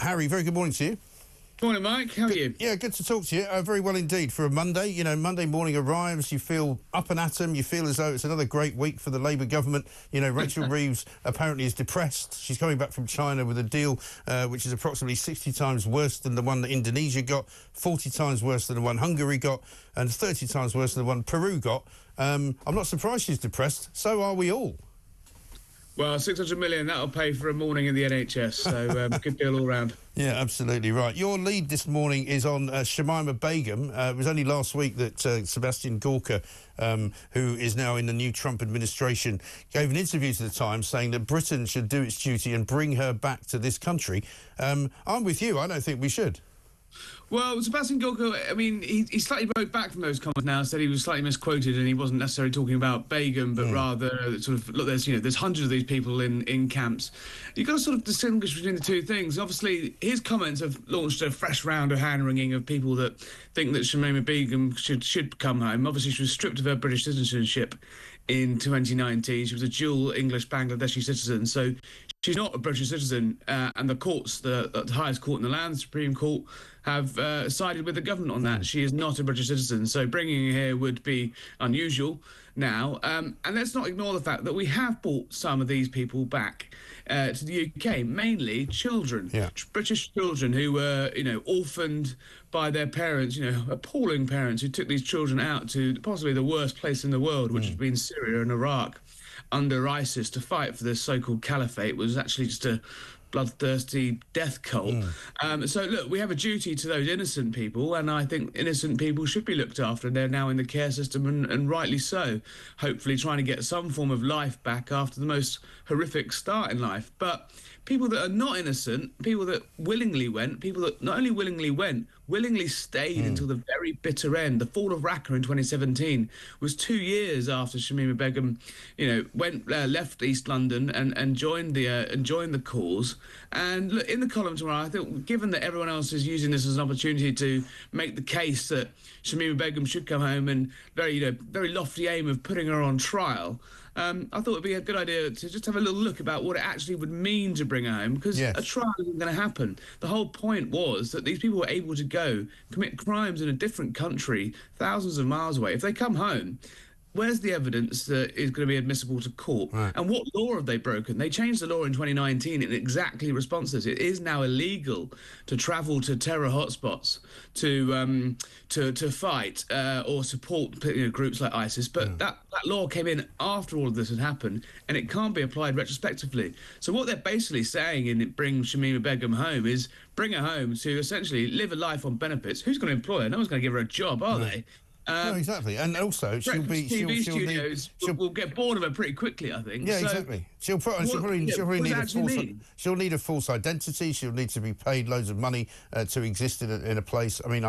Harry, very good morning to you. Morning, Mike. How are you? Yeah, good to talk to you. Very well indeed for a Monday. You know, Monday morning arrives, you feel up and at 'em, you feel as though it's another great week for the Labour government. You know, Rachel Reeves apparently is depressed. She's coming back from China with a deal which is approximately 60 times worse than the one that Indonesia got, 40 times worse than the one Hungary got, and 30 times worse than the one Peru got. I'm not surprised she's depressed. So are we all. Well, 600 million, that'll pay for a morning in the NHS, so good deal all round. Yeah, absolutely right. Your lead this morning is on Shamima Begum. It was only last week that Sebastian Gorka, who is now in the new Trump administration, gave an interview to the Times saying that Britain should do its duty and bring her back to this country. I'm with you. I don't think we should. Well, Sebastian Gorka, I mean, he slightly rode back from those comments now, said he was slightly misquoted and he wasn't necessarily talking about Begum, but rather sort of, look, there's hundreds of these people in camps. You've got to sort of distinguish between the two things. Obviously, his comments have launched a fresh round of hand-wringing of people that think that Shamima Begum should come home. Obviously, she was stripped of her British citizenship in 2019. She was a dual English-Bangladeshi citizen, so she's not a British citizen, and the courts, the highest court in the land, the Supreme Court, have sided with the government on that. She is not a British citizen, so bringing her here would be unusual now. And let's not ignore the fact that we have brought some of these people back to the UK, mainly children, British children who were, orphaned by their parents, appalling parents who took these children out to possibly the worst place in the world, which has been Syria and Iraq, under ISIS to fight for this so-called caliphate. Was actually just a bloodthirsty death cult. So, look, we have a duty to those innocent people, and I think innocent people should be looked after, and they're now in the care system, and rightly so, hopefully trying to get some form of life back after the most horrific start in life. But people that are not innocent, people that willingly went, people that not only willingly went, willingly stayed until the very bitter end. The fall of Raqqa in 2017 was 2 years after Shamima Begum, left East London and joined the cause. And look, in the column tomorrow, I think, given that everyone else is using this as an opportunity to make the case that Shamima Begum should come home, and very lofty aim of putting her on trial, I thought it would be a good idea to just have a little look about what it actually would mean to bring her home, because a trial isn't going to happen. The whole point was that these people were able to go commit crimes in a different country, thousands of miles away. If they come home, where's the evidence that is going to be admissible to court? Right. And what law have they broken? They changed the law in 2019 in exactly response to this. It is now illegal to travel to terror hotspots to fight or support groups like ISIS. But that law came in after all of this had happened, and it can't be applied retrospectively. So what they're basically saying in Bring Shamima Begum Home is bring her home to essentially live a life on benefits. Who's going to employ her? No one's going to give her a job, are they? No, exactly, and also she'll will get bored of her pretty quickly, I think. Yeah, so exactly. She'll probably need a false identity. She'll need to be paid loads of money to exist in a place. I mean,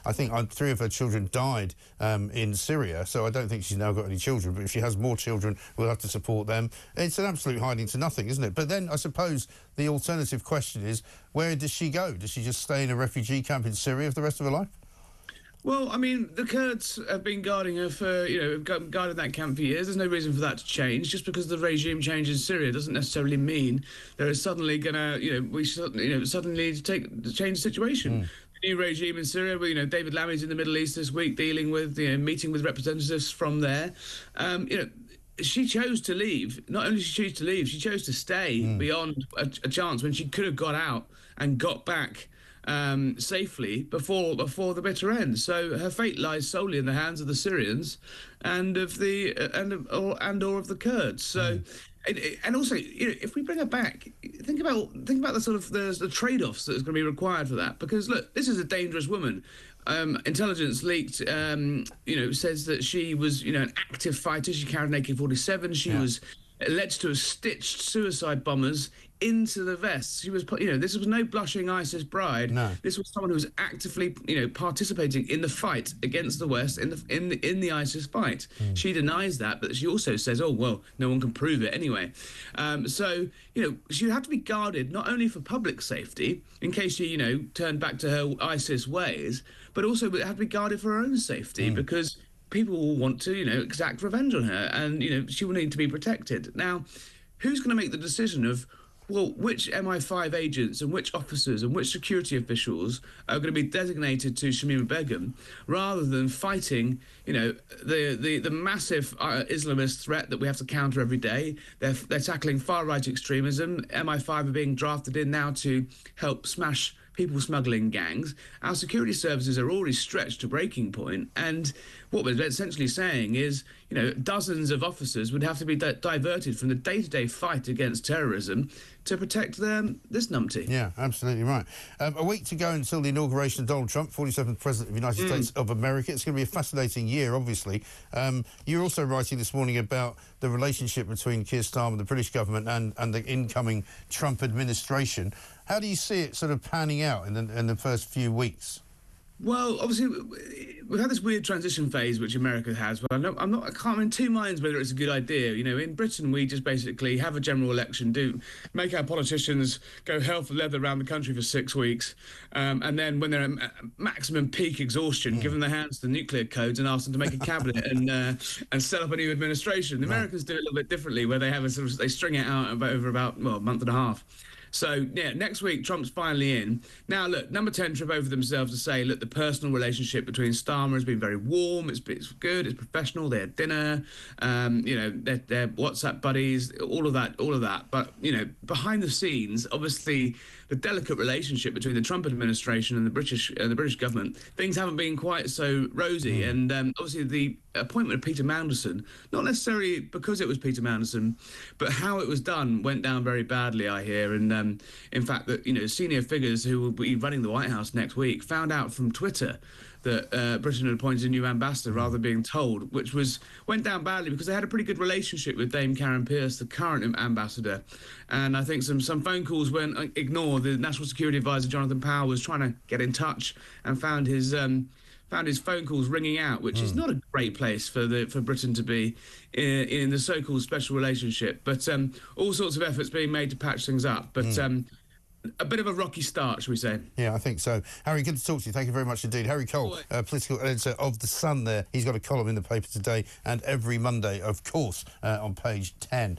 I think 3 of her children died in Syria, so I don't think she's now got any children. But if she has more children, we'll have to support them. It's an absolute hiding to nothing, isn't it? But then I suppose the alternative question is, where does she go? Does she just stay in a refugee camp in Syria for the rest of her life? Well, I mean, the Kurds have been guarding her for, guarded that camp for years. There's no reason for that to change. Just because the regime change in Syria doesn't necessarily mean there is suddenly going to, suddenly change the situation. The new regime in Syria, David Lammy's in the Middle East this week dealing with, meeting with representatives from there. She chose to leave. Not only did she choose to leave, she chose to stay beyond a chance when she could have got out and got back safely before the bitter end. So her fate lies solely in the hands of the Syrians and of the or of the Kurds. So and also, if we bring her back, think about the sort of the trade-offs that's going to be required for that. Because look, this is a dangerous woman. Intelligence leaked, says that she was, an active fighter. She carried an AK-47. She was alleged to have stitched suicide bombers into the vests. She was, this was no blushing ISIS bride. No. This was someone who was actively, participating in the fight against the West in the ISIS fight. She denies that, but she also says, "Oh well, no one can prove it anyway." So she would have to be guarded not only for public safety in case she, turned back to her ISIS ways, but also would have to be guarded for her own safety because people will want to, exact revenge on her, and she will need to be protected. Now, who's going to make the decision of well, which MI5 agents and which officers and which security officials are going to be designated to Shamima Begum, rather than fighting, the massive Islamist threat that we have to counter every day. They're tackling far-right extremism. MI5 are being drafted in now to help smash people smuggling gangs. Our security services are already stretched to breaking point, and what we're essentially saying is, dozens of officers would have to be diverted from the day-to-day fight against terrorism to protect this numpty. Yeah, absolutely right. A week to go until the inauguration of Donald Trump, 47th President of the United States of America. It's going to be a fascinating year, obviously. You're also writing this morning about the relationship between Keir Starmer, the British government, and the incoming Trump administration. How do you see it sort of panning out in the first few weeks? Well, obviously, we've had this weird transition phase which America has, but I can't in two minds whether it's a good idea. In Britain, we just basically have a general election, make our politicians go hell for leather around the country for 6 weeks, and then when they're at maximum peak exhaustion, give them their hands to the nuclear codes and ask them to make a cabinet and set up a new administration. The Americans do it a little bit differently, where they have they string it out over about a month and a half. So, yeah, next week, Trump's finally in. Now, look, Number 10 trip over themselves to say, look, the personal relationship between Starmer has been very warm. It's good. It's professional. They had dinner. They're WhatsApp buddies, all of that. But, behind the scenes, obviously, the delicate relationship between the Trump administration and the British government, things haven't been quite so rosy. And obviously, the appointment of Peter Mandelson, not necessarily because it was Peter Mandelson, but how it was done went down very badly, I hear. And in fact, that senior figures who will be running the White House next week found out from Twitter that Britain had appointed a new ambassador rather than being told, which went down badly because they had a pretty good relationship with Dame Karen Pierce, the current ambassador. And I think some phone calls went ignored. The National Security Advisor, Jonathan Powell, was trying to get in touch and found his phone calls ringing out, which is not a great place for Britain to be in the so-called special relationship. But all sorts of efforts being made to patch things up. But a bit of a rocky start, shall we say? Yeah, I think so. Harry, good to talk to you. Thank you very much indeed. Harry Cole, political editor of The Sun there. He's got a column in the paper today and every Monday, of course, on page 10.